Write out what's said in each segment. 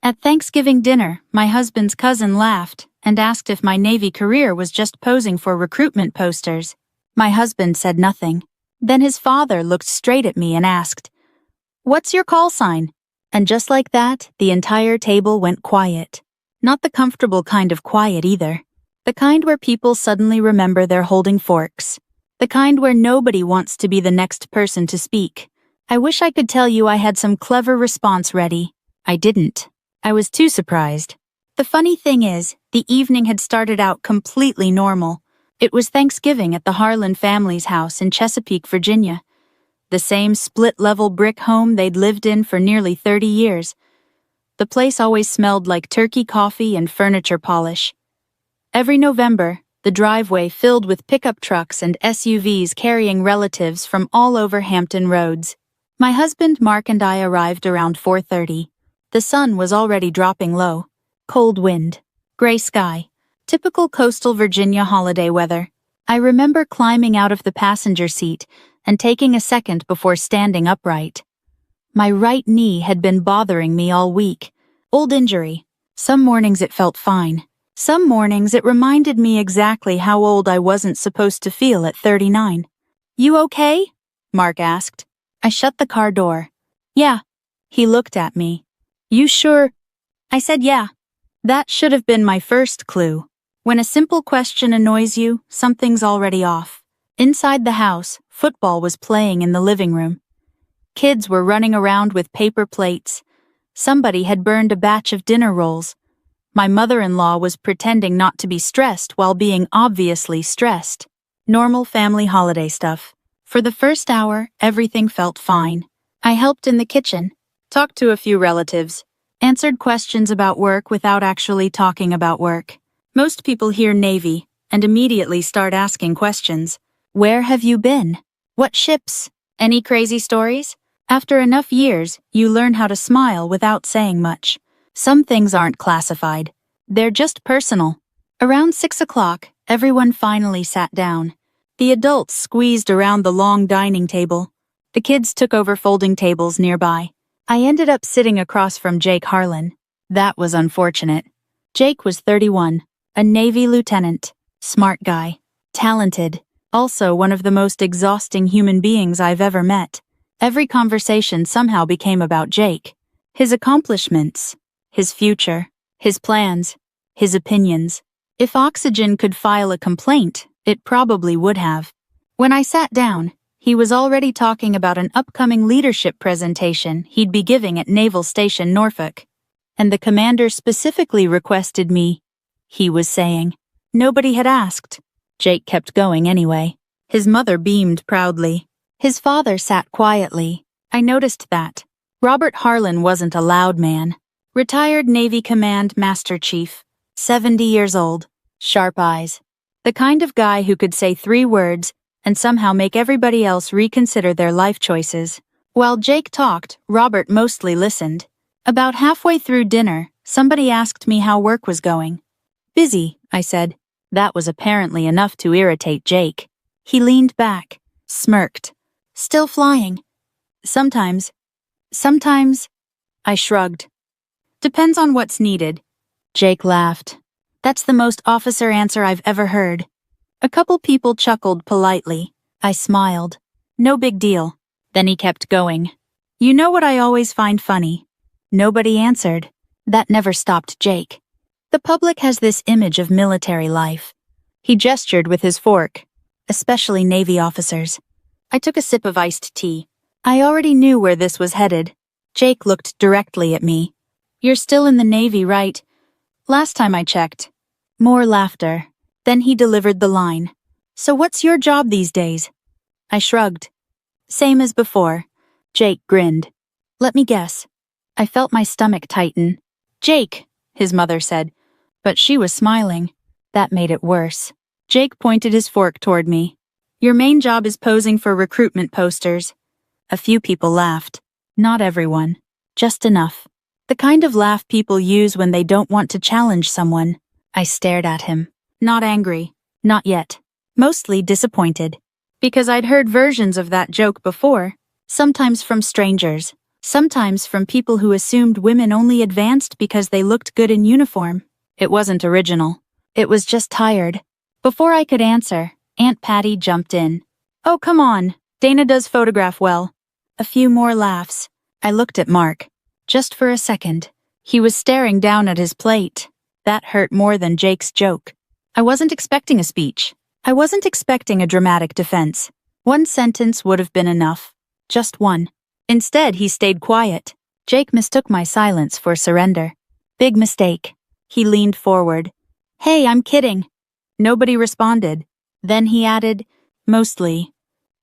At Thanksgiving dinner, my husband's cousin laughed and asked if my Navy career was just posing for recruitment posters. My husband said nothing. Then his father looked straight at me and asked, "What's your call sign?" And just like that, the entire table went quiet. Not the comfortable kind of quiet either. The kind where people suddenly remember they're holding forks. The kind where nobody wants to be the next person to speak. I wish I could tell you I had some clever response ready. I didn't. I was too surprised. The funny thing is, the evening had started out completely normal. It was Thanksgiving at the Harlan family's house in Chesapeake, Virginia. The same split-level brick home they'd lived in for nearly 30 years. The place always smelled like turkey coffee and furniture polish. Every November, the driveway filled with pickup trucks and SUVs carrying relatives from all over Hampton Roads. My husband Mark and I arrived around 4:30. The sun was already dropping low. Cold wind. Gray sky. Typical coastal Virginia holiday weather. I remember climbing out of the passenger seat and taking a second before standing upright. My right knee had been bothering me all week. Old injury. Some mornings it felt fine. Some mornings it reminded me exactly how old I wasn't supposed to feel at 39. "You okay?" Mark asked. I shut the car door. "Yeah." He looked at me. "You sure?" I said yeah. That should have been my first clue. When a simple question annoys you, something's already off. Inside the house, football was playing in the living room. Kids were running around with paper plates. Somebody had burned a batch of dinner rolls. My mother-in-law was pretending not to be stressed while being obviously stressed. Normal family holiday stuff. For the first hour, everything felt fine. I helped in the kitchen, talked to a few relatives, answered questions about work without actually talking about work. Most people hear Navy and immediately start asking questions. Where have you been? What ships? Any crazy stories? After enough years, you learn how to smile without saying much. Some things aren't classified. They're just personal. Around 6 o'clock, everyone finally sat down. The adults squeezed around the long dining table. The kids took over folding tables nearby. I ended up sitting across from Jake Harlan. That was unfortunate. Jake was 31, a Navy lieutenant, smart guy, talented, also one of the most exhausting human beings I've ever met. Every conversation somehow became about Jake, his accomplishments, his future, his plans, his opinions. If Oxygen could file a complaint, it probably would have. When I sat down, he was already talking about an upcoming leadership presentation he'd be giving at Naval Station Norfolk. And the commander specifically requested me. He was saying. Nobody had asked. Jake kept going anyway. His mother beamed proudly. His father sat quietly. I noticed that. Robert Harlan wasn't a loud man. Retired Navy Command Master Chief. 70 years old. Sharp eyes. The kind of guy who could say 3 words and somehow make everybody else reconsider their life choices. While Jake talked, Robert mostly listened. About halfway through dinner, somebody asked me how work was going. "Busy," I said. That was apparently enough to irritate Jake. He leaned back, smirked. "Still flying?" Sometimes. I shrugged. "Depends on what's needed." Jake laughed. "That's the most officer answer I've ever heard." A couple people chuckled politely. I smiled. No big deal. Then he kept going. "You know what I always find funny?" Nobody answered. That never stopped Jake. "The public has this image of military life." He gestured with his fork. "Especially Navy officers." I took a sip of iced tea. I already knew where this was headed. Jake looked directly at me. "You're still in the Navy, right?" "Last time I checked." More laughter. Then he delivered the line. "So what's your job these days?" I shrugged. "Same as before." Jake grinned. "Let me guess." I felt my stomach tighten. "Jake," his mother said, but she was smiling. That made it worse. Jake pointed his fork toward me. "Your main job is posing for recruitment posters." A few people laughed. Not everyone. Just enough. The kind of laugh people use when they don't want to challenge someone. I stared at him. Not angry. Not yet. Mostly disappointed. Because I'd heard versions of that joke before. Sometimes from strangers. Sometimes from people who assumed women only advanced because they looked good in uniform. It wasn't original. It was just tired. Before I could answer, Aunt Patty jumped in. "Oh, come on. Dana does photograph well." A few more laughs. I looked at Mark. Just for a second. He was staring down at his plate. That hurt more than Jake's joke. I wasn't expecting a speech. I wasn't expecting a dramatic defense. One sentence would have been enough. Just one. Instead, he stayed quiet. Jake mistook my silence for surrender. Big mistake. He leaned forward. "Hey, I'm kidding." Nobody responded. Then he added, "Mostly."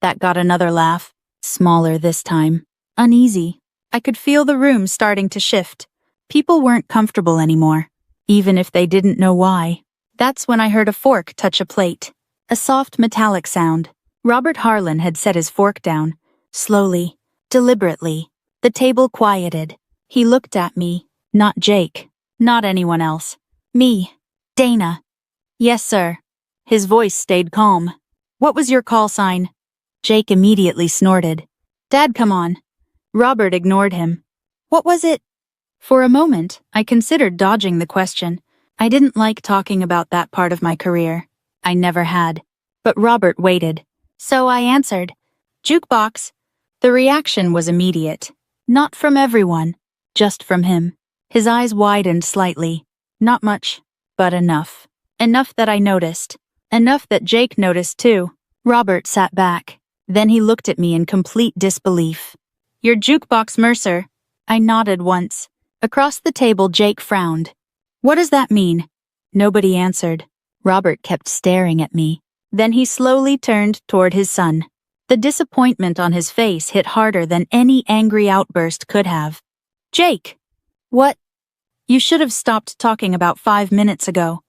That got another laugh. Smaller this time. Uneasy. I could feel the room starting to shift. People weren't comfortable anymore, even if they didn't know why. That's when I heard a fork touch a plate. A soft metallic sound. Robert Harlan had set his fork down. Slowly. Deliberately. The table quieted. He looked at me. Not Jake. Not anyone else. Me. Dana. "Yes, sir." His voice stayed calm. "What was your call sign?" Jake immediately snorted. "Dad, come on." Robert ignored him. "What was it?" For a moment, I considered dodging the question. I didn't like talking about that part of my career. I never had. But Robert waited. So I answered, "Jukebox." The reaction was immediate. Not from everyone, just from him. His eyes widened slightly. Not much, but enough. Enough that I noticed. Enough that Jake noticed too. Robert sat back. Then he looked at me in complete disbelief. "You're Jukebox Mercer." I nodded once. Across the table, Jake frowned. "What does that mean?" Nobody answered. Robert kept staring at me. Then he slowly turned toward his son. The disappointment on his face hit harder than any angry outburst could have. "Jake!" "What?" "You should have stopped talking about 5 minutes ago."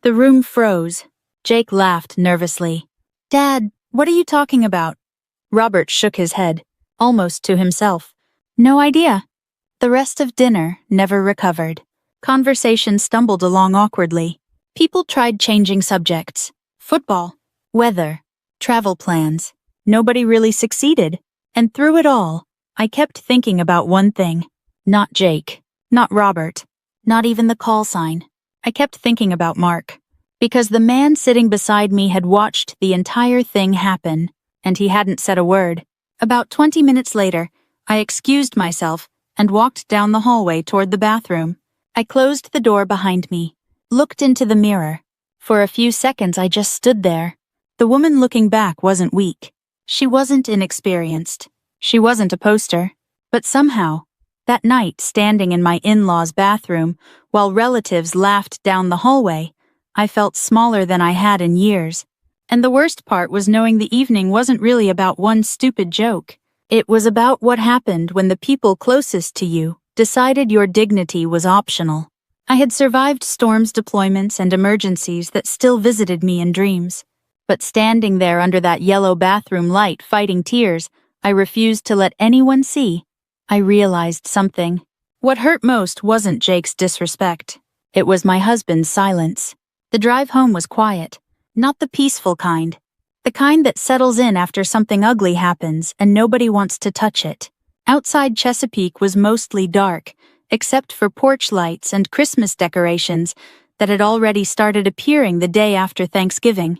The room froze. Jake laughed nervously. "Dad, what are you talking about?" Robert shook his head, almost to himself. "No idea." The rest of dinner never recovered. Conversation stumbled along awkwardly. People tried changing subjects. Football, weather, travel plans. Nobody really succeeded. And through it all, I kept thinking about one thing. Not Jake. Not Robert. Not even the call sign. I kept thinking about Mark. Because the man sitting beside me had watched the entire thing happen, and he hadn't said a word. About 20 minutes later, I excused myself and walked down the hallway toward the bathroom. I closed the door behind me, looked into the mirror. For a few seconds I just stood there. The woman looking back wasn't weak. She wasn't inexperienced. She wasn't a poster. But somehow, that night standing in my in-laws' bathroom while relatives laughed down the hallway, I felt smaller than I had in years. And the worst part was knowing the evening wasn't really about one stupid joke. It was about what happened when the people closest to you decided your dignity was optional. I had survived storms, deployments, and emergencies that still visited me in dreams. But standing there under that yellow bathroom light fighting tears, I refused to let anyone see. I realized something. What hurt most wasn't Jake's disrespect. It was my husband's silence. The drive home was quiet, not the peaceful kind. The kind that settles in after something ugly happens and nobody wants to touch it. Outside Chesapeake was mostly dark, except for porch lights and Christmas decorations that had already started appearing the day after Thanksgiving.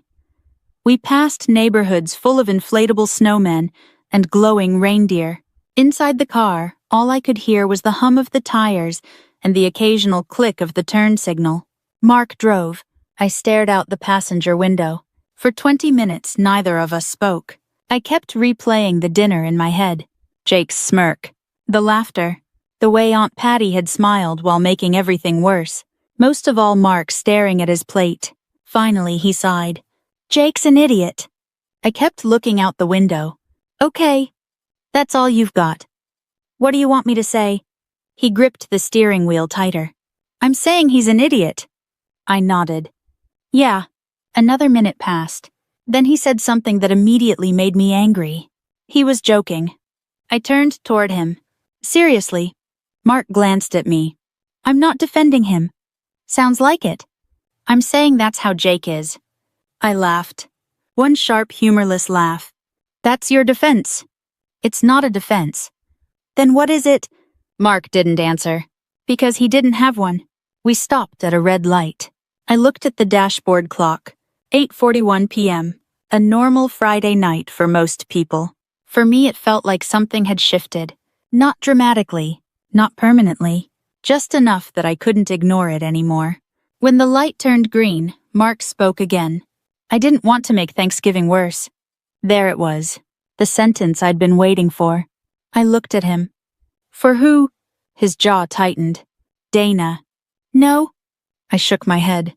We passed neighborhoods full of inflatable snowmen and glowing reindeer. Inside the car, all I could hear was the hum of the tires and the occasional click of the turn signal. Mark drove. I stared out the passenger window. For 20 minutes, neither of us spoke. I kept replaying the dinner in my head. Jake's smirk. The laughter. The way Aunt Patty had smiled while making everything worse. Most of all, Mark staring at his plate. Finally, he sighed. "Jake's an idiot." I kept looking out the window. "Okay. That's all you've got." "What do you want me to say?" He gripped the steering wheel tighter. "I'm saying he's an idiot." I nodded. "Yeah." Another minute passed. Then he said something that immediately made me angry. He was joking. I turned toward him. "Seriously." Mark glanced at me. "I'm not defending him." "Sounds like it." "I'm saying that's how Jake is." I laughed. One sharp, humorless laugh. "That's your defense." "It's not a defense." Then what is it? Mark didn't answer. Because he didn't have one. We stopped at a red light. I looked at the dashboard clock. 8:41 p.m. A normal Friday night for most people. For me, it felt like something had shifted. Not dramatically, not permanently, just enough that I couldn't ignore it anymore. When the light turned green, Mark spoke again. I didn't want to make Thanksgiving worse. There it was, the sentence I'd been waiting for. I looked at him. For who? His jaw tightened. Dana. No. I shook my head.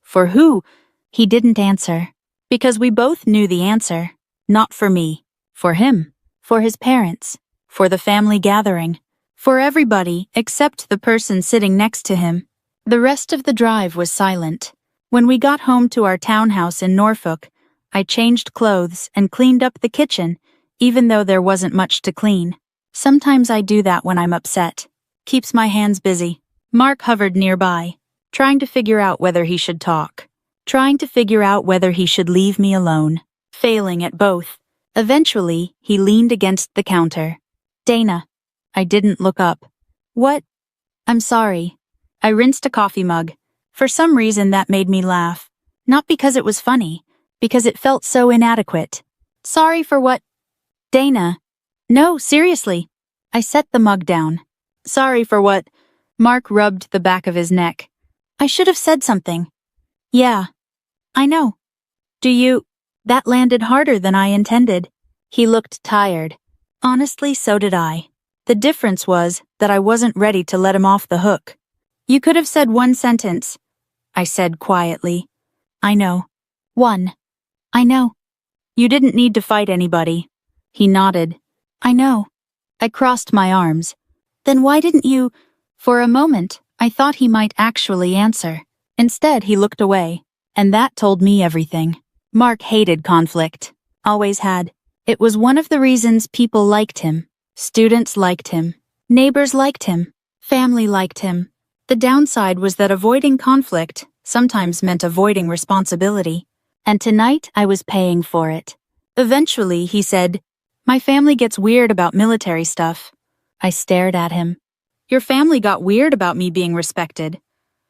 For who? He didn't answer. Because we both knew the answer. Not for me. For him. For his parents. For the family gathering. For everybody except the person sitting next to him. The rest of the drive was silent. When we got home to our townhouse in Norfolk, I changed clothes and cleaned up the kitchen, even though there wasn't much to clean. Sometimes I do that when I'm upset. Keeps my hands busy. Mark hovered nearby, trying to figure out whether he should talk. Trying to figure out whether he should leave me alone. Failing at both. Eventually, he leaned against the counter. Dana. I didn't look up. What? I'm sorry. I rinsed a coffee mug. For some reason that made me laugh. Not because it was funny, because it felt so inadequate. Sorry for what? Dana. No, seriously. I set the mug down. Sorry for what? Mark rubbed the back of his neck. I should have said something. Yeah. I know. Do you? That landed harder than I intended. He looked tired. Honestly, so did I. The difference was that I wasn't ready to let him off the hook. You could have said one sentence. I said quietly. I know. One. I know. You didn't need to fight anybody. He nodded. I know. I crossed my arms. Then why didn't you? For a moment, I thought he might actually answer. Instead, he looked away. And that told me everything. Mark hated conflict. Always had. It was one of the reasons people liked him. Students liked him. Neighbors liked him. Family liked him. The downside was that avoiding conflict sometimes meant avoiding responsibility. And tonight I was paying for it. Eventually, he said, My family gets weird about military stuff. I stared at him. Your family got weird about me being respected.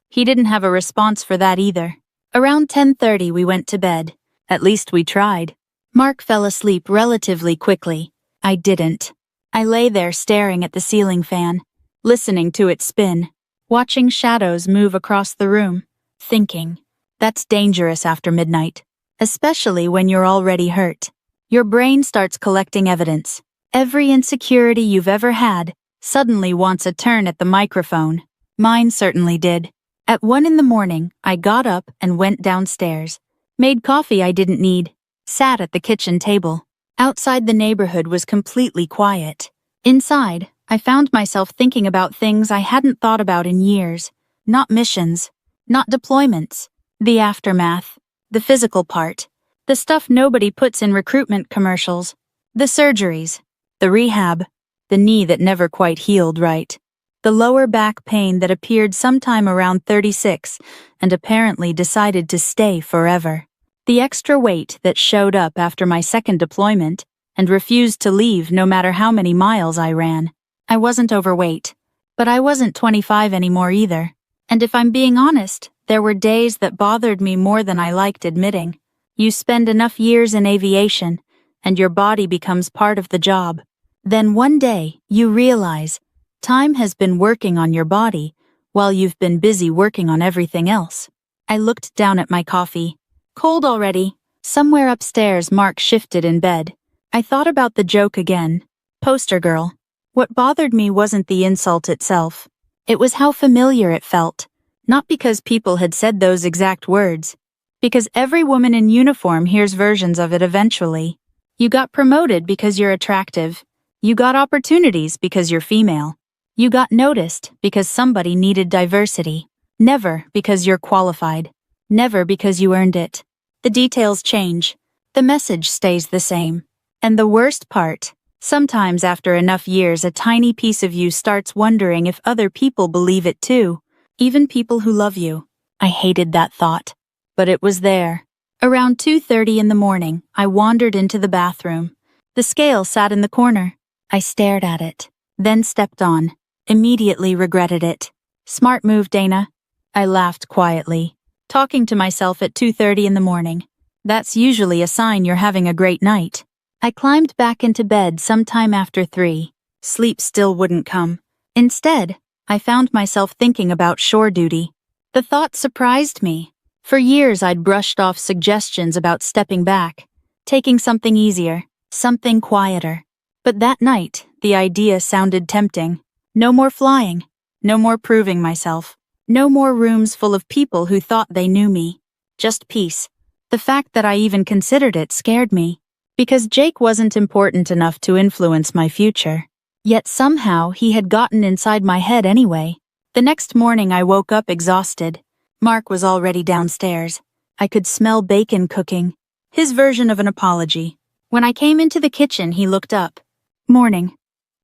He didn't have a response for that either. Around 10:30 we went to bed. At least we tried. Mark fell asleep relatively quickly. I didn't. I lay there staring at the ceiling fan, listening to it spin, watching shadows move across the room, thinking. That's dangerous after midnight, especially when you're already hurt. Your brain starts collecting evidence. Every insecurity you've ever had suddenly wants a turn at the microphone. Mine certainly did. At 1 a.m, I got up and went downstairs. Made coffee I didn't need. Sat at the kitchen table. Outside the neighborhood was completely quiet. Inside, I found myself thinking about things I hadn't thought about in years. Not missions. Not deployments. The aftermath. The physical part. The stuff nobody puts in recruitment commercials. The surgeries. The rehab. The knee that never quite healed right. The lower back pain that appeared sometime around 36 and apparently decided to stay forever. The extra weight that showed up after my second deployment and refused to leave no matter how many miles I ran. I wasn't overweight, but I wasn't 25 anymore either. And if I'm being honest, there were days that bothered me more than I liked admitting. You spend enough years in aviation, and your body becomes part of the job. Then one day, you realize time has been working on your body while you've been busy working on everything else. I looked down at my coffee. Cold already. Somewhere upstairs, Mark shifted in bed. I thought about the joke again. Poster girl. What bothered me wasn't the insult itself. It was how familiar it felt. Not because people had said those exact words. Because every woman in uniform hears versions of it eventually. You got promoted because you're attractive. You got opportunities because you're female. You got noticed because somebody needed diversity. Never because you're qualified. Never because you earned it. The details change. The message stays the same. And the worst part, sometimes after enough years a tiny piece of you starts wondering if other people believe it too. Even people who love you. I hated that thought. But it was there. Around 2:30 in the morning, I wandered into the bathroom. The scale sat in the corner. I stared at it. then stepped on. Immediately regretted it. Smart move, Dana. I laughed quietly, talking to myself at 2:30 in the morning. That's usually a sign you're having a great night. I climbed back into bed sometime after 3. Sleep still wouldn't come. Instead, I found myself thinking about shore duty. The thought surprised me. For years I'd brushed off suggestions about stepping back, taking something easier, something quieter. But that night, the idea sounded tempting. No more flying. No more proving myself. No more rooms full of people who thought they knew me. Just peace. The fact that I even considered it scared me. Because Jake wasn't important enough to influence my future. Yet somehow he had gotten inside my head anyway. The next morning I woke up exhausted. Mark was already downstairs. I could smell bacon cooking. His version of an apology. When I came into the kitchen, he looked up. "Morning."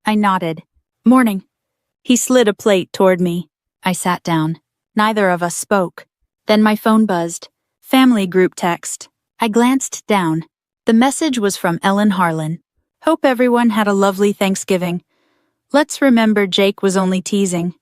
I nodded. "Morning." He slid a plate toward me. I sat down. Neither of us spoke. Then my phone buzzed. Family group text. I glanced down. The message was from Ellen Harlan. "Hope everyone had a lovely Thanksgiving. Let's remember Jake was only teasing.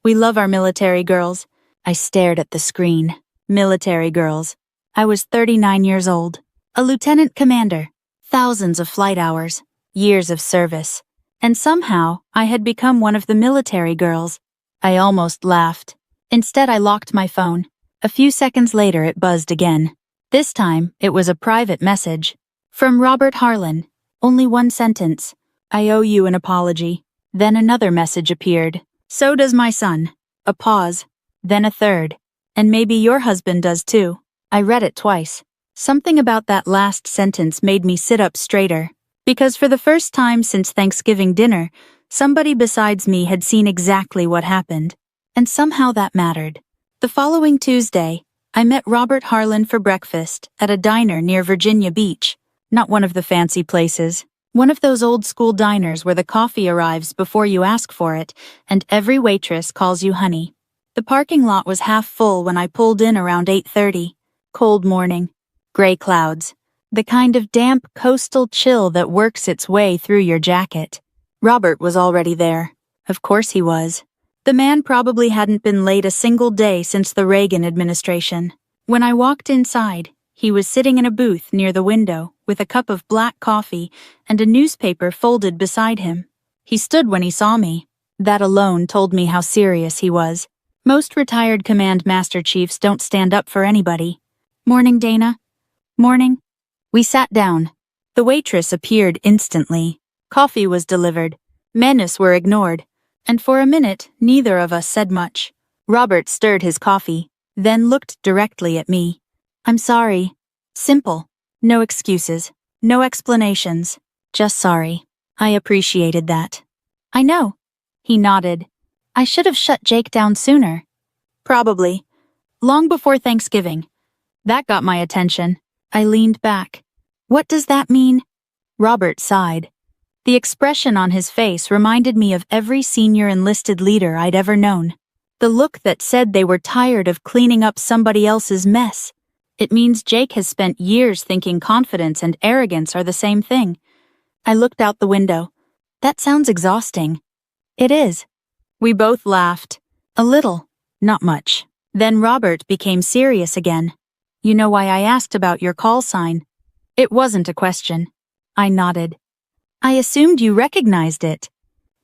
We love our military girls." I stared at the screen. Military girls. I was 39 years old. A lieutenant commander. Thousands of flight hours. Years of service. And somehow, I had become one of the military girls. I almost laughed. Instead, I locked my phone. A few seconds later, it buzzed again. This time, it was a private message. From Robert Harlan. Only one sentence. "I owe you an apology." Then another message appeared. "So does my son." A pause. Then a third. "And maybe your husband does too." I read it twice. Something about that last sentence made me sit up straighter. Because for the first time since Thanksgiving dinner, somebody besides me had seen exactly what happened. And somehow that mattered. The following Tuesday, I met Robert Harlan for breakfast at a diner near Virginia Beach. Not one of the fancy places. One of those old-school diners where the coffee arrives before you ask for it, and every waitress calls you honey. The parking lot was half full when I pulled in around 8:30. Cold morning. Gray clouds. The kind of damp coastal chill that works its way through your jacket. Robert was already there. Of course he was. The man probably hadn't been late a single day since the Reagan administration. When I walked inside, he was sitting in a booth near the window with a cup of black coffee and a newspaper folded beside him. He stood when he saw me. That alone told me how serious he was. Most retired command master chiefs don't stand up for anybody. "Morning, Dana." "Morning." We sat down. The waitress appeared instantly. Coffee was delivered. Menus were ignored. And for a minute, neither of us said much. Robert stirred his coffee, then looked directly at me. "I'm sorry." Simple. No excuses. No explanations. Just sorry. I appreciated that. "I know." He nodded. "I should have shut Jake down sooner." "Probably. Long before Thanksgiving." That got my attention. I leaned back. "What does that mean?" Robert sighed. The expression on his face reminded me of every senior enlisted leader I'd ever known. The look that said they were tired of cleaning up somebody else's mess. It means Jake has spent years thinking confidence and arrogance are the same thing. I looked out the window. That sounds exhausting. It is. We both laughed. A little. Not much. Then Robert became serious again. "You know why I asked about your call sign?" It wasn't a question. I nodded. "I assumed you recognized it."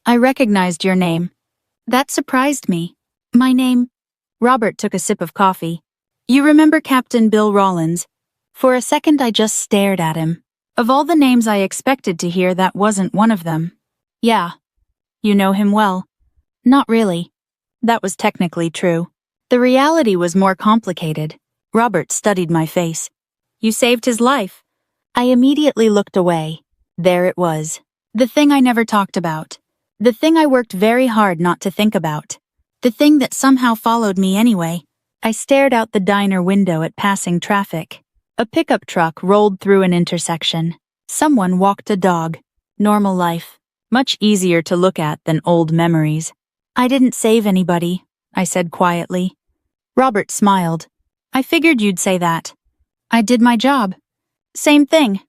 "I recognized your name." That surprised me. "My name?" Robert took a sip of coffee. "You remember Captain Bill Rawlins?" For a second I just stared at him. Of all the names I expected to hear, that wasn't one of them. "Yeah." "You know him well?" "Not really." That was technically true. The reality was more complicated. Robert studied my face. "You saved his life." I immediately looked away. There it was. The thing I never talked about. The thing I worked very hard not to think about. The thing that somehow followed me anyway. I stared out the diner window at passing traffic. A pickup truck rolled through an intersection. Someone walked a dog. Normal life. Much easier to look at than old memories. "I didn't save anybody," I said quietly. Robert smiled. "I figured you'd say that." "I did my job." "Same thing."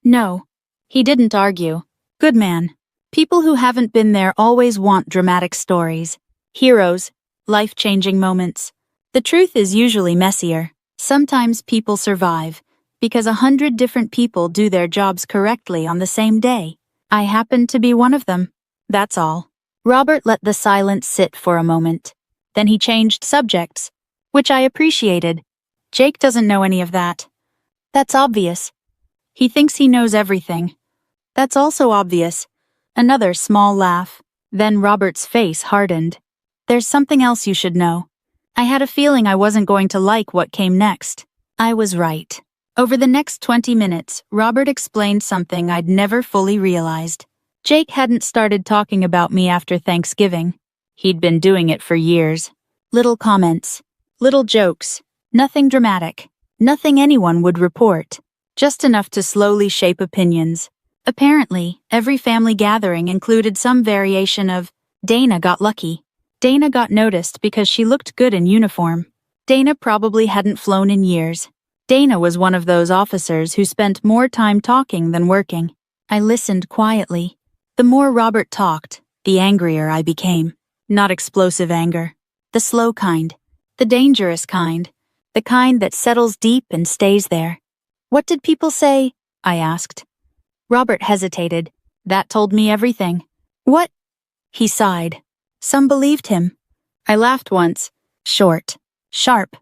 "No." He didn't argue. "Good man." People who haven't been there always want dramatic stories. Heroes, life-changing moments. The truth is usually messier. Sometimes people survive because 100 different people do their jobs correctly on the same day. I happened to be one of them. That's all. Robert let the silence sit for a moment. Then he changed subjects, which I appreciated. Jake doesn't know any of that. That's obvious. He thinks he knows everything. That's also obvious. Another small laugh. Then Robert's face hardened. There's something else you should know. I had a feeling I wasn't going to like what came next. I was right. Over the next 20 minutes, Robert explained something I'd never fully realized. Jake hadn't started talking about me after Thanksgiving. He'd been doing it for years. Little comments. Little jokes. Nothing dramatic. Nothing anyone would report. Just enough to slowly shape opinions. Apparently, every family gathering included some variation of, Dana got lucky. Dana got noticed because she looked good in uniform. Dana probably hadn't flown in years. Dana was one of those officers who spent more time talking than working. I listened quietly. The more Robert talked, the angrier I became. Not explosive anger. The slow kind. The dangerous kind. The kind that settles deep and stays there. What did people say? I asked. Robert hesitated. That told me everything. What? He sighed. Some believed him. I laughed once. Short. Sharp.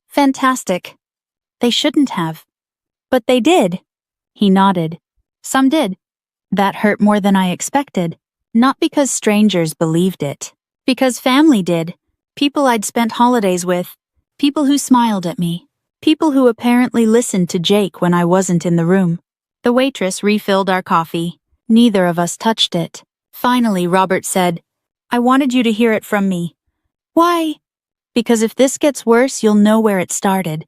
Fantastic. They shouldn't have. But they did. He nodded. Some did. That hurt more than I expected. Not because strangers believed it. Because family did. People I'd spent holidays with. People who smiled at me. People who apparently listened to Jake when I wasn't in the room. The waitress refilled our coffee. Neither of us touched it. Finally, Robert said, I wanted you to hear it from me. Why? Because if this gets worse, you'll know where it started.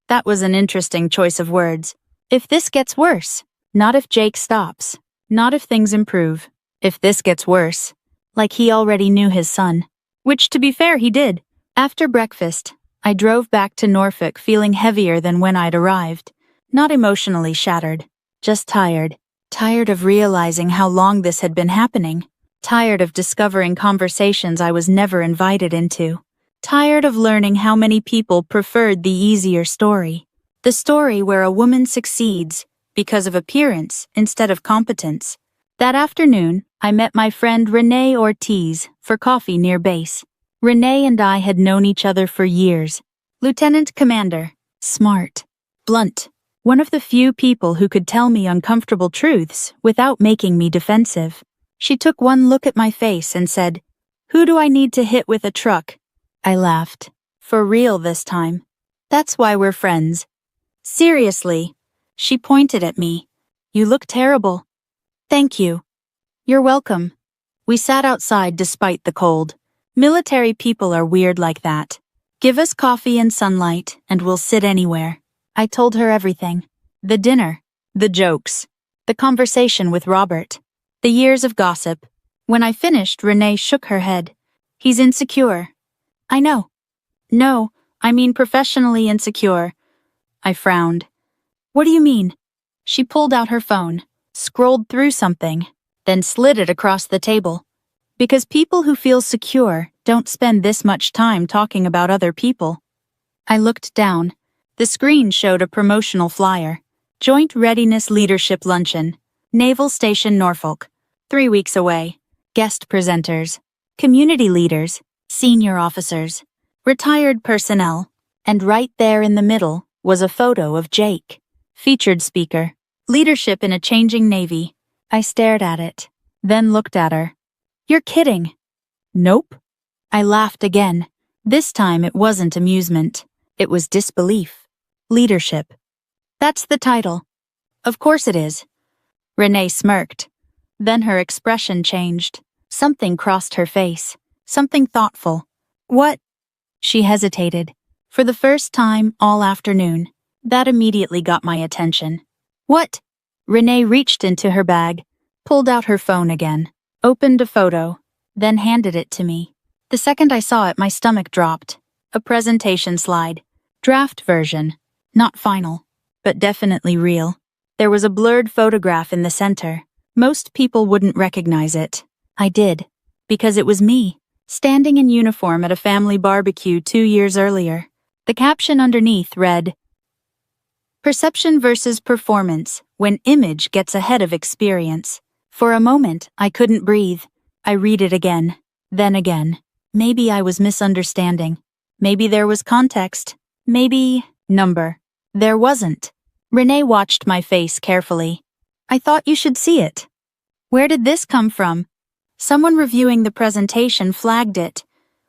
That was an interesting choice of words. If this gets worse. Not if Jake stops. Not if things improve. If this gets worse. Like he already knew his son. Which, to be fair, he did. After breakfast, I drove back to Norfolk feeling heavier than when I'd arrived. Not emotionally shattered. Just tired. Tired of realizing how long this had been happening. Tired of discovering conversations I was never invited into. Tired of learning how many people preferred the easier story. The story where a woman succeeds because of appearance instead of competence. That afternoon, I met my friend Renee Ortiz for coffee near base. Renee and I had known each other for years. Lieutenant Commander. Smart. Blunt. One of the few people who could tell me uncomfortable truths without making me defensive. She took one look at my face and said, Who do I need to hit with a truck? I laughed. For real this time. That's why we're friends. Seriously. She pointed at me. You look terrible. Thank you. You're welcome. We sat outside despite the cold. Military people are weird like that. Give us coffee and sunlight, and we'll sit anywhere. I told her everything. The dinner. The jokes. The conversation with Robert. The years of gossip. When I finished, Renee shook her head. He's insecure. I know. No, I mean professionally insecure. I frowned. What do you mean? She pulled out her phone, scrolled through something, then slid it across the table. Because people who feel secure don't spend this much time talking about other people. I looked down. The screen showed a promotional flyer. Joint Readiness Leadership Luncheon. Naval Station Norfolk. 3 weeks away. Guest presenters. Community leaders. Senior officers. Retired personnel. And right there in the middle was a photo of Jake. Featured speaker. Leadership in a changing Navy. I stared at it. Then looked at her. You're kidding. Nope. I laughed again. This time it wasn't amusement. It was disbelief. Leadership. That's the title. Of course it is. Renee smirked. Then her expression changed. Something crossed her face. Something thoughtful. What? She hesitated. For the first time all afternoon. That immediately got my attention. What? Renee reached into her bag, pulled out her phone again, opened a photo, then handed it to me. The second I saw it, my stomach dropped. A presentation slide. Draft version. Not final, but definitely real. There was a blurred photograph in the center. Most people wouldn't recognize it. I did. Because it was me, standing in uniform at a family barbecue 2 years earlier. The caption underneath read, "Perception versus performance, when image gets ahead of experience." For a moment, I couldn't breathe. I read it again, then again. Maybe I was misunderstanding. Maybe there was context. Maybe number. There wasn't. Renee watched my face carefully. "I thought you should see it." "Where did this come from?" "Someone reviewing the presentation flagged it."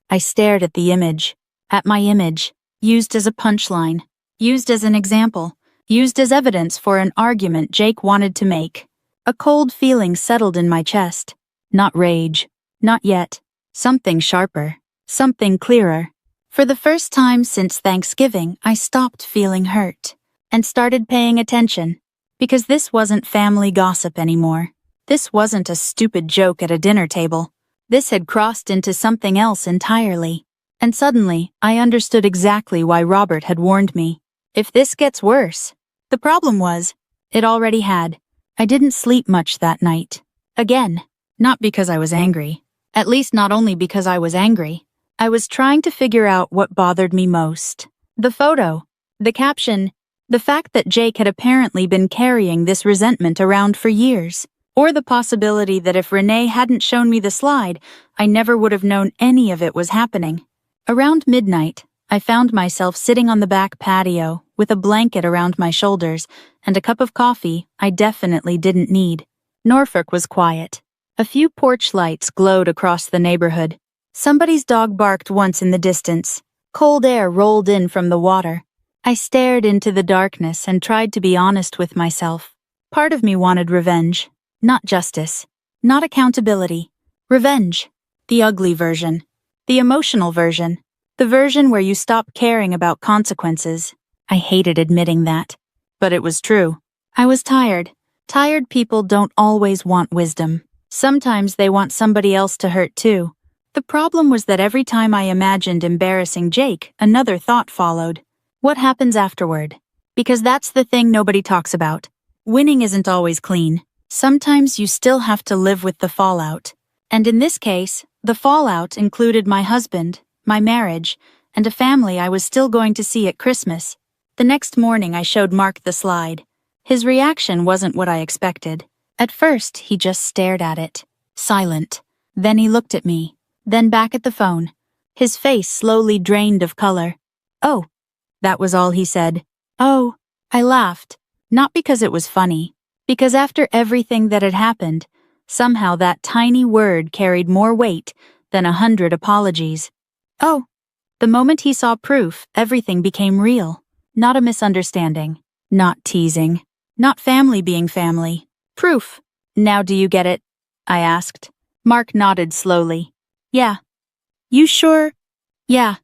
I stared at the image. At my image. Used as a punchline. Used as an example. Used as evidence for an argument Jake wanted to make. A cold feeling settled in my chest. Not rage. Not yet. Something sharper. Something clearer. For the first time since Thanksgiving, I stopped feeling hurt. And started paying attention. Because this wasn't family gossip anymore. This wasn't a stupid joke at a dinner table. This had crossed into something else entirely. And suddenly, I understood exactly why Robert had warned me. If this gets worse. The problem was, it already had. I didn't sleep much that night. Again. Not because I was angry. At least not only because I was angry. I was trying to figure out what bothered me most. The photo. The caption. The fact that Jake had apparently been carrying this resentment around for years. Or the possibility that if Renee hadn't shown me the slide, I never would have known any of it was happening. Around midnight, I found myself sitting on the back patio with a blanket around my shoulders and a cup of coffee I definitely didn't need. Norfolk was quiet. A few porch lights glowed across the neighborhood. Somebody's dog barked once in the distance. Cold air rolled in from the water. I stared into the darkness and tried to be honest with myself. Part of me wanted revenge. Not justice. Not accountability. Revenge. The ugly version. The emotional version. The version where you stop caring about consequences. I hated admitting that. But it was true. I was tired. Tired people don't always want wisdom. Sometimes they want somebody else to hurt too. The problem was that every time I imagined embarrassing Jake, another thought followed. What happens afterward? Because that's the thing nobody talks about. Winning isn't always clean. Sometimes you still have to live with the fallout. And in this case, the fallout included my husband, my marriage, and a family I was still going to see at Christmas. The next morning I showed Mark the slide. His reaction wasn't what I expected. At first, he just stared at it, silent. Then he looked at me, then back at the phone. His face slowly drained of color. "Oh." That was all he said. "Oh." I laughed, not because it was funny. Because after everything that had happened, somehow that tiny word carried more weight than 100 apologies. "Oh." The moment he saw proof, everything became real. Not a misunderstanding. Not teasing. Not family being family. Proof. "Now do you get it?" I asked. Mark nodded slowly. "Yeah." "You sure?" "Yeah."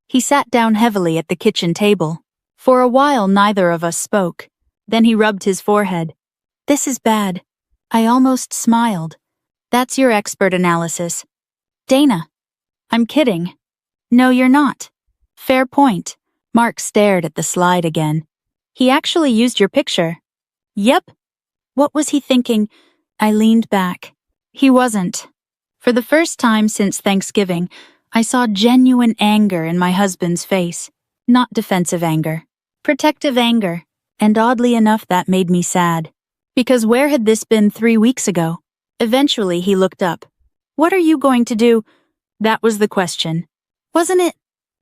He sat down heavily at the kitchen table. For a while neither of us spoke. Then he rubbed his forehead. "This is bad." I almost smiled. "That's your expert analysis." "Dana." "I'm kidding." "No, you're not." "Fair point." Mark stared at the slide again. "He actually used your picture." "Yep." What was he thinking? I leaned back. He wasn't. For the first time since Thanksgiving, I saw genuine anger in my husband's face. Not defensive anger. Protective anger. And oddly enough, that made me sad. Because where had this been 3 weeks ago? Eventually, he looked up. "What are you going to do?" That was the question. Wasn't it?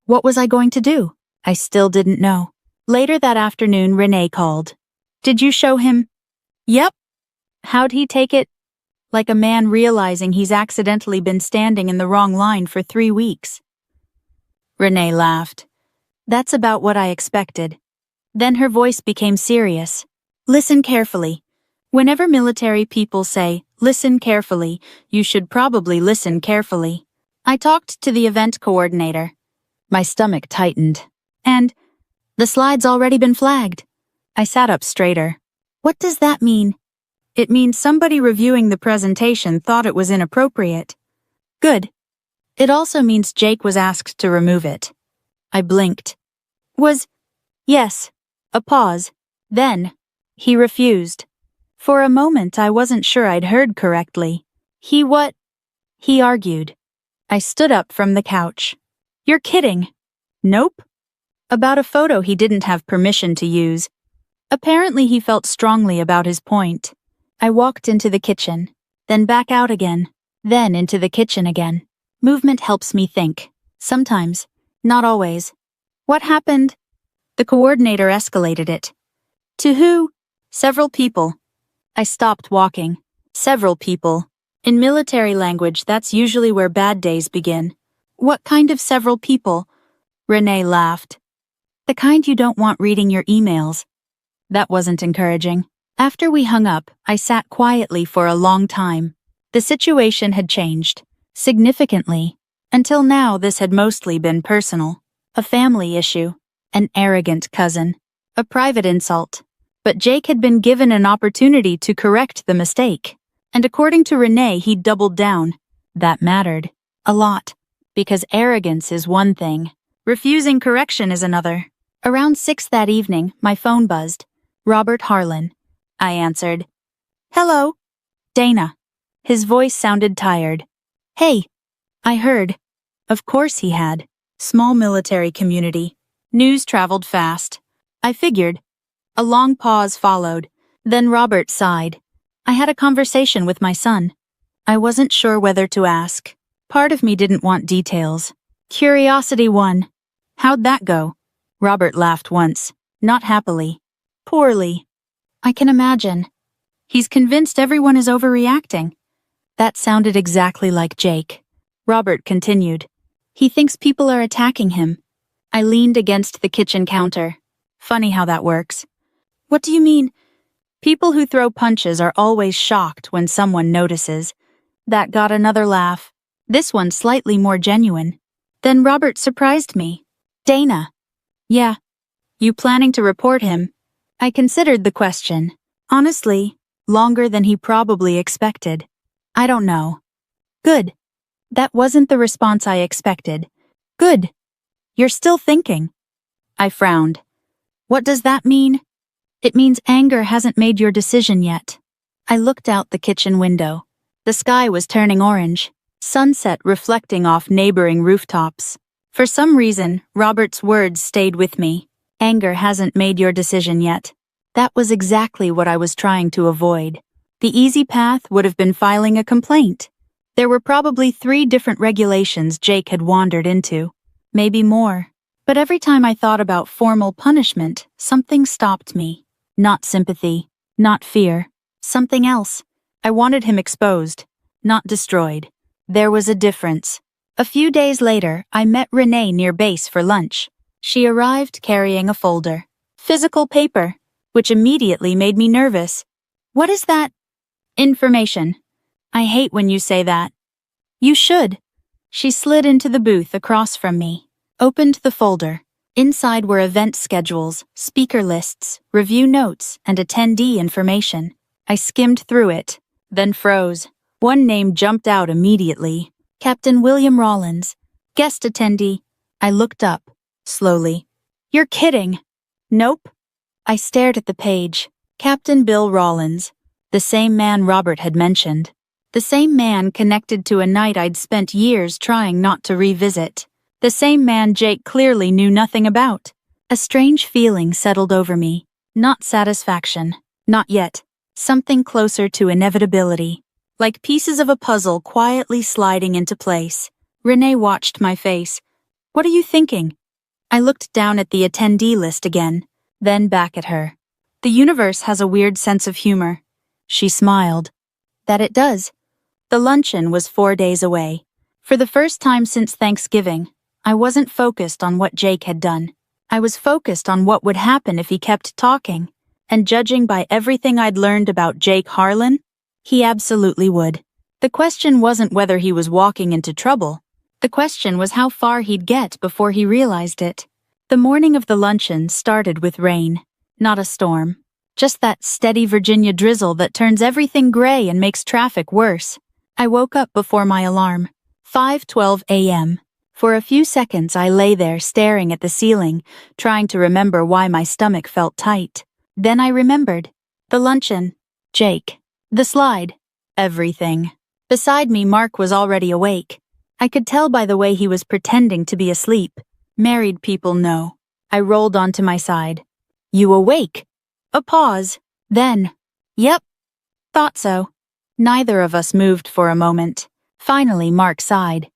What was I going to do? I still didn't know. Later that afternoon, Renee called. "Did you show him?" "Yep." "How'd he take it?" Like a man realizing he's accidentally been standing in the wrong line for 3 weeks. Renee laughed. "That's about what I expected." Then her voice became serious. "Listen carefully. Whenever military people say, 'Listen carefully,' you should probably listen carefully." I talked to the event coordinator. My stomach tightened. "And the slide's already been flagged." I sat up straighter. "What does that mean?" "It means somebody reviewing the presentation thought it was inappropriate." "Good." "It also means Jake was asked to remove it." I blinked. "Was?" "Yes." A pause. Then, "He refused." For a moment I wasn't sure I'd heard correctly. He what? He argued. I stood up from the couch. You're kidding. Nope. About a photo he didn't have permission to use. Apparently he felt strongly about his point. I walked into the kitchen, then back out again, then into the kitchen again. Movement helps me think. Sometimes. Not always. What happened? The coordinator escalated it. To who? Several people. I stopped walking. Several people. In military language, that's usually where bad days begin. What kind of several people? Renee laughed. The kind you don't want reading your emails. That wasn't encouraging. After we hung up, I sat quietly for a long time. The situation had changed. Significantly. Until now, this had mostly been personal. A family issue. An arrogant cousin. A private insult. But Jake had been given an opportunity to correct the mistake. And according to Renee, he doubled down. That mattered. A lot. Because arrogance is one thing. Refusing correction is another. Around 6 that evening, my phone buzzed. Robert Harlan. I answered. Hello. Dana. His voice sounded tired. Hey. I heard. Of course he had. Small military community. News traveled fast. I figured. A long pause followed. Then Robert sighed. I had a conversation with my son. I wasn't sure whether to ask. Part of me didn't want details. Curiosity won. How'd that go? Robert laughed once. Not happily. Poorly. I can imagine. He's convinced everyone is overreacting. That sounded exactly like Jake. Robert continued. He thinks people are attacking him. I leaned against the kitchen counter. Funny how that works. What do you mean? People who throw punches are always shocked when someone notices. That got another laugh. This one slightly more genuine. Then Robert surprised me. Dana. Yeah. You planning to report him? I considered the question. Honestly, longer than he probably expected. I don't know. Good. That wasn't the response I expected. Good. You're still thinking. I frowned. What does that mean? It means anger hasn't made your decision yet. I looked out the kitchen window. The sky was turning orange, sunset reflecting off neighboring rooftops. For some reason, Robert's words stayed with me. Anger hasn't made your decision yet. That was exactly what I was trying to avoid. The easy path would have been filing a complaint. There were probably 3 different regulations Jake had wandered into. Maybe more. But every time I thought about formal punishment, something stopped me. Not sympathy. Not fear. Something else. I wanted him exposed. Not destroyed. There was a difference. A few days later, I met Renee near base for lunch. She arrived carrying a folder. Physical paper, which immediately made me nervous. What is that? Information. I hate when you say that. You should. She slid into the booth across from me, opened the folder. Inside were event schedules, speaker lists, review notes, and attendee information. I skimmed through it, then froze. One name jumped out immediately. Captain William Rollins. Guest attendee. I looked up, slowly. You're kidding. Nope. I stared at the page. Captain Bill Rollins. The same man Robert had mentioned. The same man connected to a night I'd spent years trying not to revisit. The same man Jake clearly knew nothing about. A strange feeling settled over me. Not satisfaction. Not yet. Something closer to inevitability. Like pieces of a puzzle quietly sliding into place. Renee watched my face. What are you thinking? I looked down at the attendee list again, then back at her. The universe has a weird sense of humor. She smiled. That it does. The luncheon was 4 days away. For the first time since Thanksgiving, I wasn't focused on what Jake had done. I was focused on what would happen if he kept talking. And judging by everything I'd learned about Jake Harlan, he absolutely would. The question wasn't whether he was walking into trouble. The question was how far he'd get before he realized it. The morning of the luncheon started with rain. Not a storm. Just that steady Virginia drizzle that turns everything gray and makes traffic worse. I woke up before my alarm. 5:12 a.m. For a few seconds I lay there staring at the ceiling, trying to remember why my stomach felt tight. Then I remembered. The luncheon. Jake. The slide. Everything. Beside me, Mark was already awake. I could tell by the way he was pretending to be asleep. Married people know. I rolled onto my side. You awake? A pause. Then. Yep. Thought so. Neither of us moved for a moment. Finally, Mark sighed.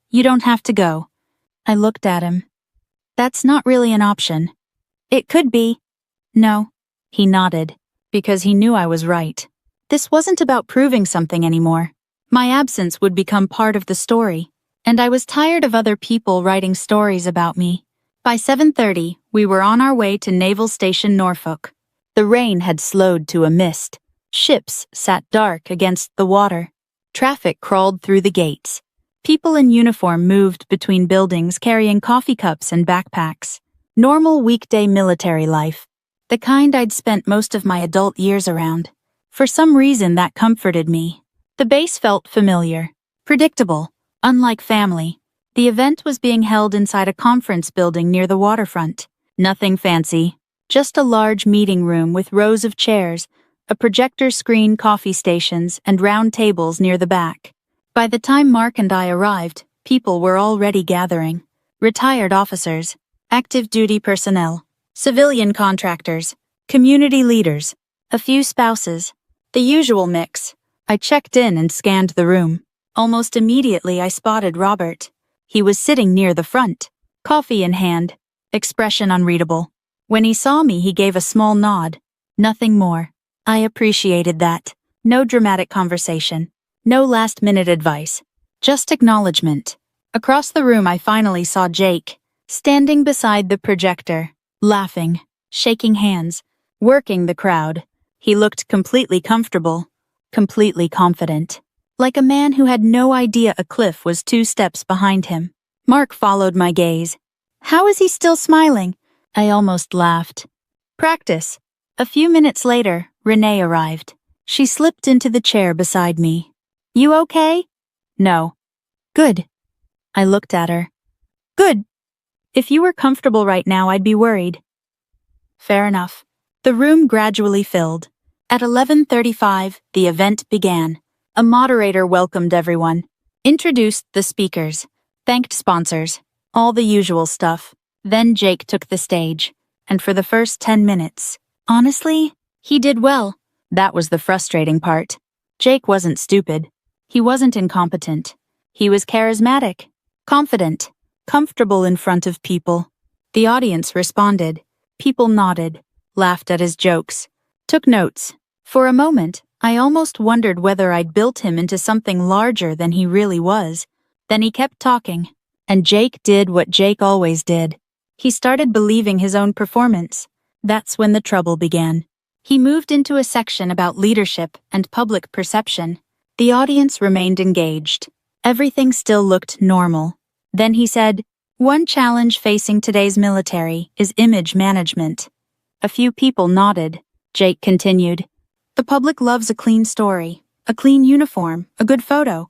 You don't have to go. I looked at him. That's not really an option. It could be. No. He nodded, because he knew I was right. This wasn't about proving something anymore. My absence would become part of the story, and I was tired of other people writing stories about me. By 7:30, we were on our way to Naval Station Norfolk. The rain had slowed to a mist. Ships sat dark against the water. Traffic crawled through the gates. People in uniform moved between buildings carrying coffee cups and backpacks. Normal weekday military life. The kind I'd spent most of my adult years around. For some reason that comforted me. The base felt familiar, predictable, unlike family. The event was being held inside a conference building near the waterfront. Nothing fancy, just a large meeting room with rows of chairs, a projector screen, coffee stations, and round tables near the back. By the time Mark and I arrived, people were already gathering. Retired officers, active duty personnel, civilian contractors, community leaders, a few spouses, the usual mix. I checked in and scanned the room. Almost immediately I spotted Robert. He was sitting near the front, coffee in hand, expression unreadable. When he saw me, he gave a small nod. Nothing more. I appreciated that. No dramatic conversation. No last-minute advice. Just acknowledgement. Across the room I finally saw Jake, standing beside the projector, laughing, shaking hands, working the crowd. He looked completely comfortable, completely confident. Like a man who had no idea a cliff was 2 steps behind him. Mark followed my gaze. How is he still smiling? I almost laughed. Practice. A few minutes later, Renee arrived. She slipped into the chair beside me. You okay? No. Good. I looked at her. Good. If you were comfortable right now, I'd be worried. Fair enough. The room gradually filled. At 11:35, the event began. A moderator welcomed everyone, introduced the speakers, thanked sponsors, all the usual stuff. Then Jake took the stage, and for the first 10 minutes, honestly, he did well. That was the frustrating part. Jake wasn't stupid. He wasn't incompetent. He was charismatic, confident, comfortable in front of people. The audience responded. People nodded, laughed at his jokes, took notes. For a moment, I almost wondered whether I'd built him into something larger than he really was. Then he kept talking, and Jake did what Jake always did. He started believing his own performance. That's when the trouble began. He moved into a section about leadership and public perception. The audience remained engaged. Everything still looked normal. Then he said, "One challenge facing today's military is image management." A few people nodded. Jake continued, "The public loves a clean story, a clean uniform, a good photo."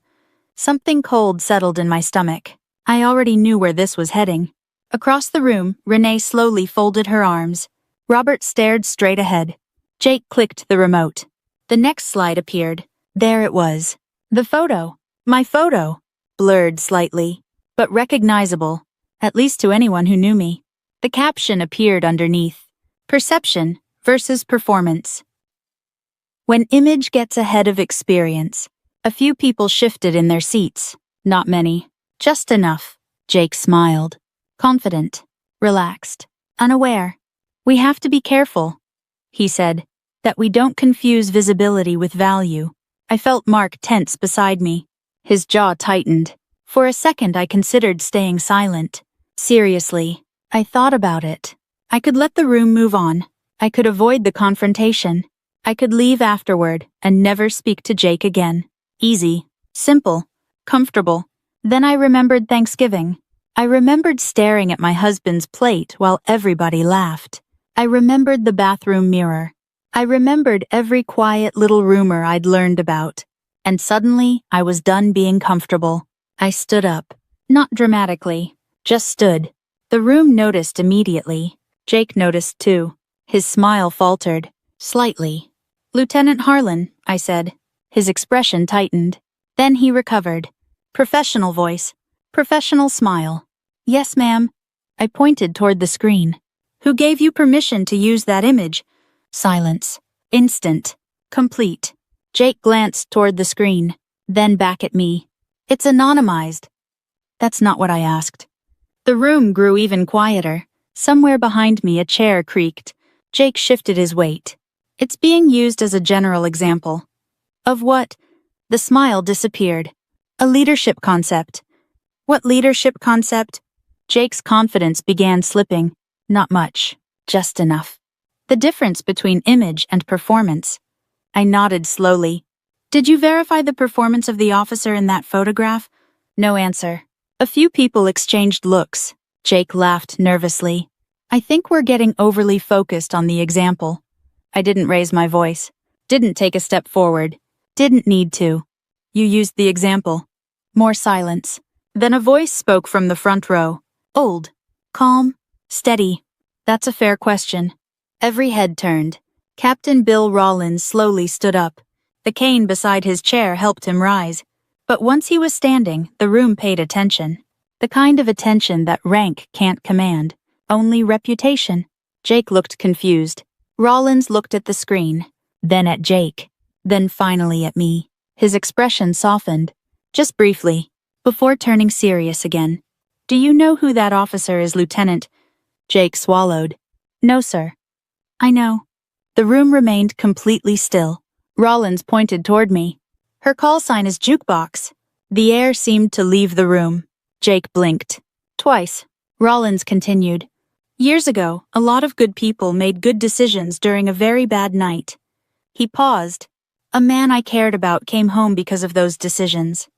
Something cold settled in my stomach. I already knew where this was heading. Across the room, Renee slowly folded her arms. Robert stared straight ahead. Jake clicked the remote. The next slide appeared. There it was. The photo. My photo. Blurred slightly, but recognizable, at least to anyone who knew me. The caption appeared underneath. Perception versus performance. When image gets ahead of experience, a few people shifted in their seats. Not many. Just enough. Jake smiled. Confident. Relaxed. Unaware. "We have to be careful," he said, "that we don't confuse visibility with value." I felt Mark tense beside me. His jaw tightened. For a second I considered staying silent. Seriously, I thought about it. I could let the room move on. I could avoid the confrontation. I could leave afterward and never speak to Jake again. Easy, simple, comfortable. Then I remembered Thanksgiving. I remembered staring at my husband's plate while everybody laughed. I remembered the bathroom mirror. I remembered every quiet little rumor I'd learned about. And suddenly, I was done being comfortable. I stood up. Not dramatically, just stood. The room noticed immediately. Jake noticed too. His smile faltered. Slightly. Lieutenant Harlan, I said. His expression tightened. Then he recovered. Professional voice. Professional smile. Yes, ma'am. I pointed toward the screen. Who gave you permission to use that image? Silence. Instant. Complete. Jake glanced toward the screen, then back at me. It's anonymized. That's not what I asked. The room grew even quieter. Somewhere behind me a chair creaked. Jake shifted his weight. It's being used as a general example. Of what? The smile disappeared. A leadership concept. What leadership concept? Jake's confidence began slipping. Not much. Just enough. The difference between image and performance. I nodded slowly. Did you verify the performance of the officer in that photograph? No answer. A few people exchanged looks. Jake laughed nervously. I think we're getting overly focused on the example. I didn't raise my voice. Didn't take a step forward. Didn't need to. You used the example. More silence. Then a voice spoke from the front row. Old. Calm. Steady. That's a fair question. Every head turned. Captain Bill Rollins slowly stood up. The cane beside his chair helped him rise. But once he was standing, the room paid attention. The kind of attention that rank can't command. Only reputation. Jake looked confused. Rollins looked at the screen, then at Jake, then finally at me. His expression softened, just briefly, before turning serious again. Do you know who that officer is, Lieutenant? Jake swallowed. No, sir. I know. The room remained completely still. Rollins pointed toward me. Her call sign is jukebox. The air seemed to leave the room. Jake blinked. Twice. Rollins continued. Years ago, a lot of good people made good decisions during a very bad night. He paused. A man I cared about came home because of those decisions.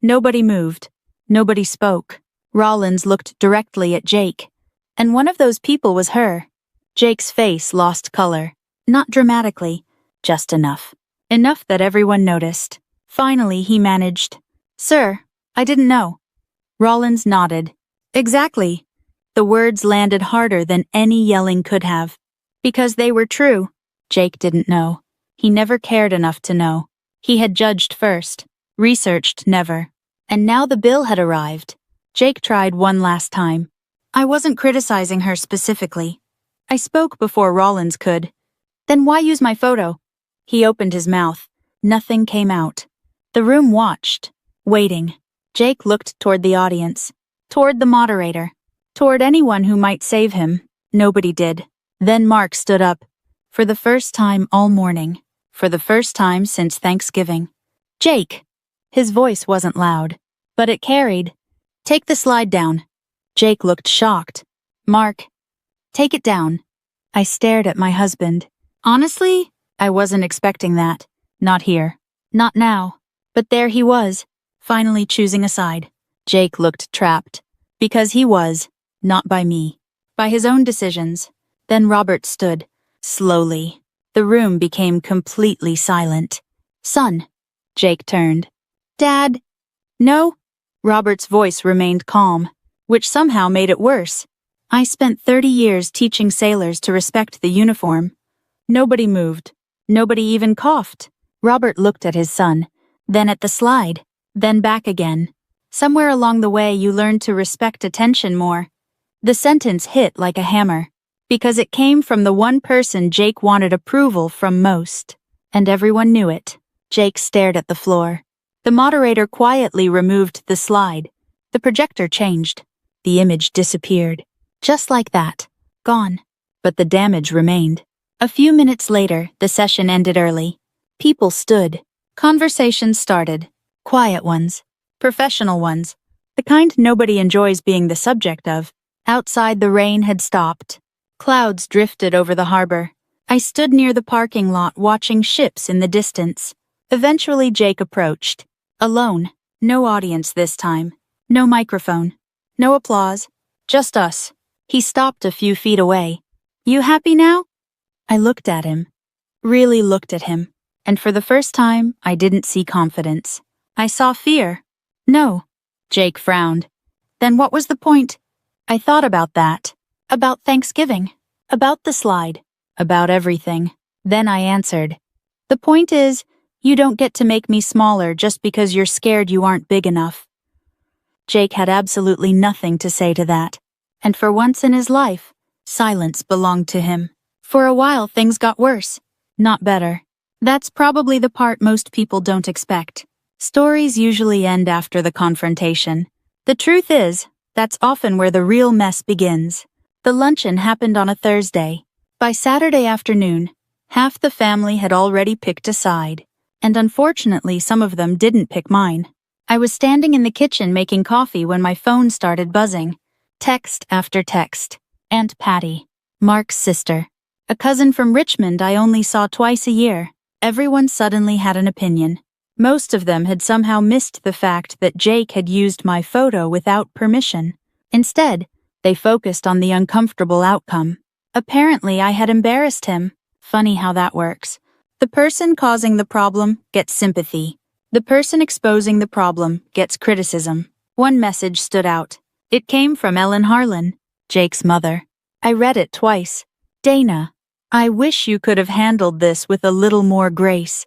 Nobody moved. Nobody spoke. Rollins looked directly at Jake. And one of those people was her. Jake's face lost color. Not dramatically, just enough. Enough that everyone noticed. Finally, he managed. Sir, I didn't know. Rollins nodded. Exactly. The words landed harder than any yelling could have. Because they were true. Jake didn't know. He never cared enough to know. He had judged first. Researched never. And now the bill had arrived. Jake tried one last time. I wasn't criticizing her specifically. I spoke before Rollins could. Then why use my photo? He opened his mouth. Nothing came out. The room watched, waiting. Jake looked toward the audience, toward the moderator, toward anyone who might save him. Nobody did. Then Mark stood up. For the first time all morning. For the first time since Thanksgiving. Jake! His voice wasn't loud, but it carried. Take the slide down. Jake looked shocked. Mark, take it down. I stared at my husband. Honestly, I wasn't expecting that. Not here. Not now. But there he was, finally choosing a side. Jake looked trapped. Because he was. Not by me. By his own decisions. Then Robert stood. Slowly. The room became completely silent. Son. Jake turned. Dad. No. Robert's voice remained calm, which somehow made it worse. I spent 30 years teaching sailors to respect the uniform. Nobody moved. Nobody even coughed. Robert looked at his son, then at the slide, then back again. Somewhere along the way you learned to respect attention more. The sentence hit like a hammer, because it came from the one person Jake wanted approval from most. And everyone knew it. Jake stared at the floor. The moderator quietly removed the slide. The projector changed. The image disappeared. Just like that. Gone. But the damage remained. A few minutes later, the session ended early. People stood. Conversations started. Quiet ones. Professional ones. The kind nobody enjoys being the subject of. Outside, the rain had stopped. Clouds drifted over the harbor. I stood near the parking lot watching ships in the distance. Eventually, Jake approached. Alone. No audience this time. No microphone. No applause. Just us. He stopped a few feet away. You happy now? I looked at him. Really looked at him. And for the first time, I didn't see confidence. I saw fear. No. Jake frowned. Then what was the point? I thought about that. About Thanksgiving. About the slide. About everything. Then I answered. The point is, you don't get to make me smaller just because you're scared you aren't big enough. Jake had absolutely nothing to say to that. And for once in his life, silence belonged to him. For a while things got worse, not better. That's probably the part most people don't expect. Stories usually end after the confrontation. The truth is, that's often where the real mess begins. The luncheon happened on a Thursday. By Saturday afternoon, half the family had already picked a side, and unfortunately some of them didn't pick mine. I was standing in the kitchen making coffee when my phone started buzzing. Text after text. Aunt Patty, Mark's sister, a cousin from Richmond I only saw twice a year. Everyone suddenly had an opinion. Most of them had somehow missed the fact that Jake had used my photo without permission. Instead, they focused on the uncomfortable outcome. Apparently, I had embarrassed him. Funny how that works. The person causing the problem gets sympathy. The person exposing the problem gets criticism. One message stood out. It came from Ellen Harlan, Jake's mother. I read it twice. Dana, I wish you could have handled this with a little more grace.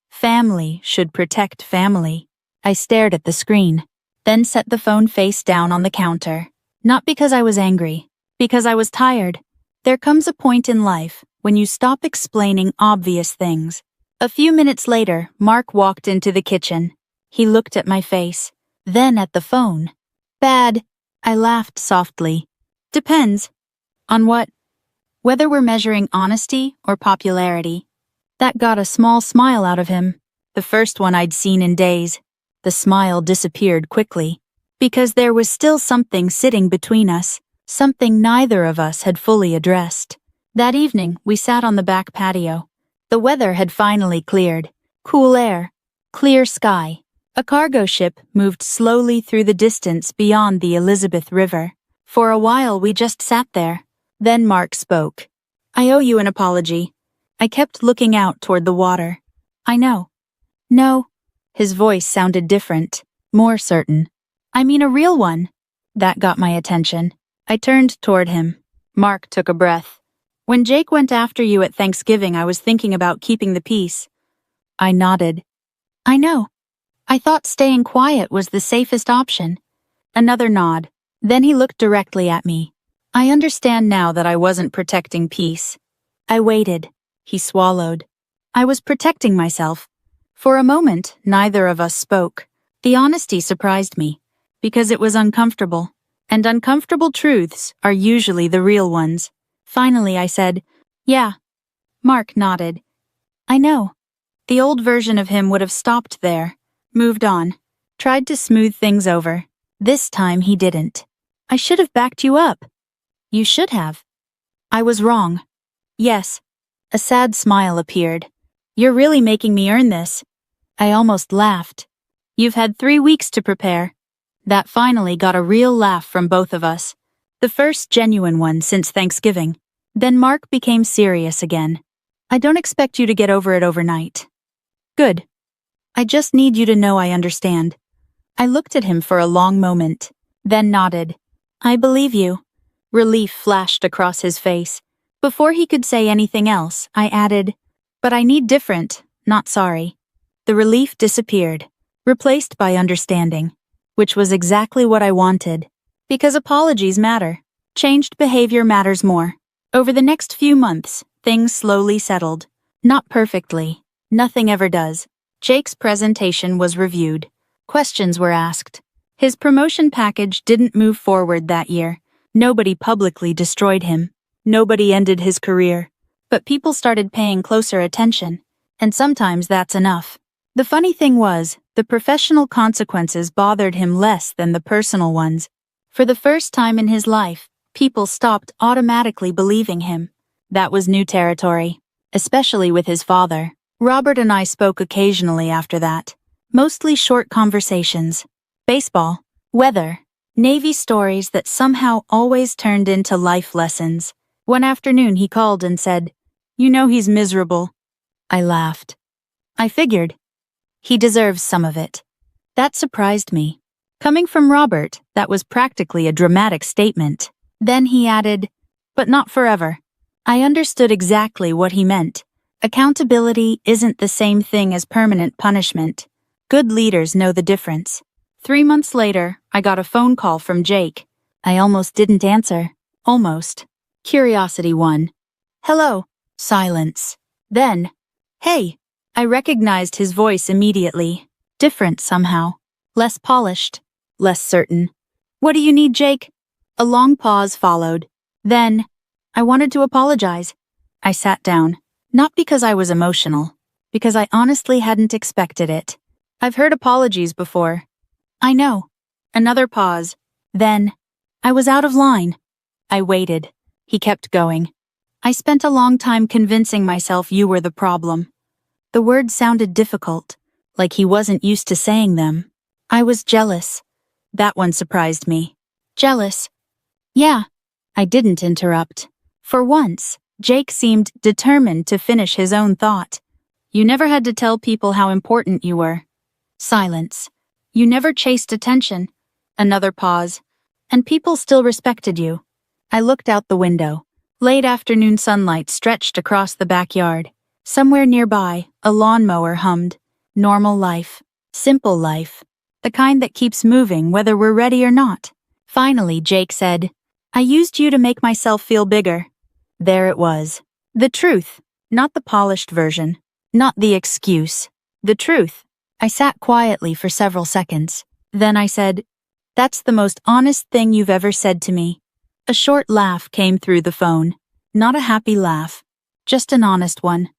Family should protect family. I stared at the screen, then set the phone face down on the counter. Not because I was angry, because I was tired. There comes a point in life when you stop explaining obvious things. A few minutes later, Mark walked into the kitchen. He looked at my face, then at the phone. Bad. I laughed softly. Depends. On what? Whether we're measuring honesty or popularity. That got a small smile out of him, the first one I'd seen in days. The smile disappeared quickly, because there was still something sitting between us, something neither of us had fully addressed. That evening, we sat on the back patio. The weather had finally cleared. Cool air, clear sky. A cargo ship moved slowly through the distance beyond the Elizabeth River. For a while, we just sat there. Then Mark spoke. I owe you an apology. I kept looking out toward the water. I know. No. His voice sounded different, more certain. I mean a real one. That got my attention. I turned toward him. Mark took a breath. When Jake went after you at Thanksgiving, I was thinking about keeping the peace. I nodded. I know. I thought staying quiet was the safest option. Another nod. Then he looked directly at me. I understand now that I wasn't protecting peace. I waited. He swallowed. I was protecting myself. For a moment, neither of us spoke. The honesty surprised me, because it was uncomfortable. And uncomfortable truths are usually the real ones. Finally, I said, Yeah. Mark nodded. I know. The old version of him would have stopped there, moved on, tried to smooth things over. This time he didn't. I should have backed you up. You should have. I was wrong. Yes. A sad smile appeared. You're really making me earn this. I almost laughed. You've had 3 weeks to prepare. That finally got a real laugh from both of us. The first genuine one since Thanksgiving. Then Mark became serious again. I don't expect you to get over it overnight. Good. I just need you to know I understand. I looked at him for a long moment, then nodded. I believe you. Relief flashed across his face. Before he could say anything else, I added, But I need different, not sorry. The relief disappeared, replaced by understanding, which was exactly what I wanted. Because apologies matter. Changed behavior matters more. Over the next few months, things slowly settled. Not perfectly. Nothing ever does. Jake's presentation was reviewed. Questions were asked. His promotion package didn't move forward that year. Nobody publicly destroyed him. Nobody ended his career. But people started paying closer attention. And sometimes that's enough. The funny thing was, the professional consequences bothered him less than the personal ones. For the first time in his life, people stopped automatically believing him. That was new territory, especially with his father. Robert and I spoke occasionally after that. Mostly short conversations. Baseball, weather, Navy stories that somehow always turned into life lessons. One afternoon he called and said, You know he's miserable. I laughed. I figured. He deserves some of it. That surprised me. Coming from Robert, that was practically a dramatic statement. Then he added, But not forever. I understood exactly what he meant. Accountability isn't the same thing as permanent punishment. Good leaders know the difference. 3 months later, I got a phone call from Jake. I almost didn't answer. Almost. Curiosity won. Hello. Silence. Then, hey. I recognized his voice immediately. Different somehow. Less polished. Less certain. What do you need, Jake? A long pause followed. Then, I wanted to apologize. I sat down. Not because I was emotional. Because I honestly hadn't expected it. I've heard apologies before. I know. Another pause. Then, I was out of line. I waited. He kept going. I spent a long time convincing myself you were the problem. The words sounded difficult, like he wasn't used to saying them. I was jealous. That one surprised me. Jealous? Yeah. I didn't interrupt. For once, Jake seemed determined to finish his own thought. You never had to tell people how important you were. Silence. You never chased attention. Another pause. And people still respected you. I looked out the window. Late afternoon sunlight stretched across the backyard. Somewhere nearby, a lawnmower hummed. Normal life. Simple life. The kind that keeps moving whether we're ready or not. Finally, Jake said, I used you to make myself feel bigger. There it was. The truth. Not the polished version. Not the excuse. The truth. I sat quietly for several seconds. Then I said, That's the most honest thing you've ever said to me. A short laugh came through the phone. Not a happy laugh. Just an honest one.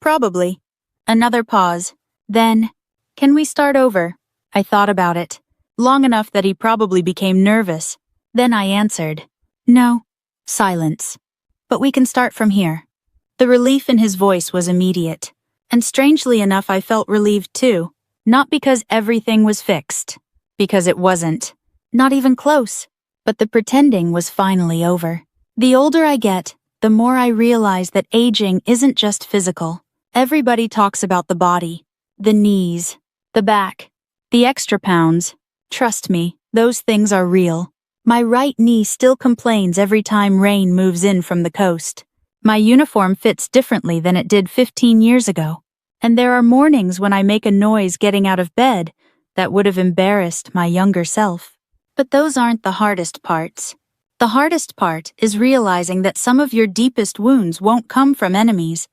Probably. Another pause. Then, can we start over? I thought about it. Long enough that he probably became nervous. Then I answered. No. Silence. But we can start from here. The relief in his voice was immediate. And strangely enough, I felt relieved too. Not because everything was fixed. Because it wasn't. Not even close. But the pretending was finally over. The older I get, the more I realize that aging isn't just physical. Everybody talks about the body, the knees, the back, the extra pounds. Trust me, those things are real. My right knee still complains every time rain moves in from the coast. My uniform fits differently than it did 15 years ago. And there are mornings when I make a noise getting out of bed that would have embarrassed my younger self. But those aren't the hardest parts. The hardest part is realizing that some of your deepest wounds won't come from enemies.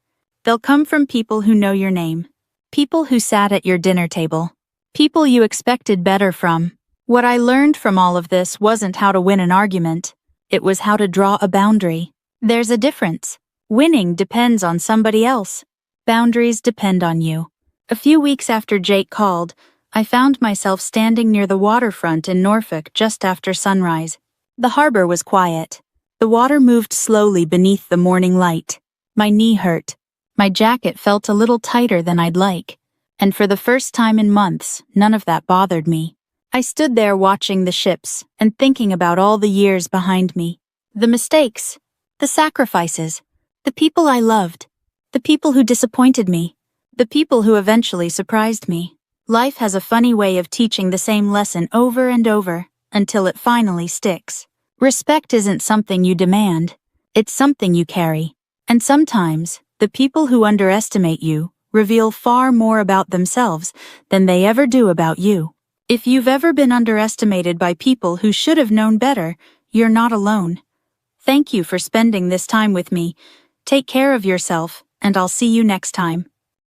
They'll come from people who know your name. People who sat at your dinner table. People you expected better from. What I learned from all of this wasn't how to win an argument. It was how to draw a boundary. There's a difference. Winning depends on somebody else. Boundaries depend on you. A few weeks after Jake called, I found myself standing near the waterfront in Norfolk just after sunrise. The harbor was quiet. The water moved slowly beneath the morning light. My knee hurt. My jacket felt a little tighter than I'd like. And for the first time in months, none of that bothered me. I stood there watching the ships and thinking about all the years behind me. The mistakes. The sacrifices. The people I loved. The people who disappointed me. The people who eventually surprised me. Life has a funny way of teaching the same lesson over and over, until it finally sticks. Respect isn't something you demand. It's something you carry. And sometimes, the people who underestimate you reveal far more about themselves than they ever do about you. If you've ever been underestimated by people who should have known better, you're not alone. Thank you for spending this time with me. Take care of yourself, and I'll see you next time.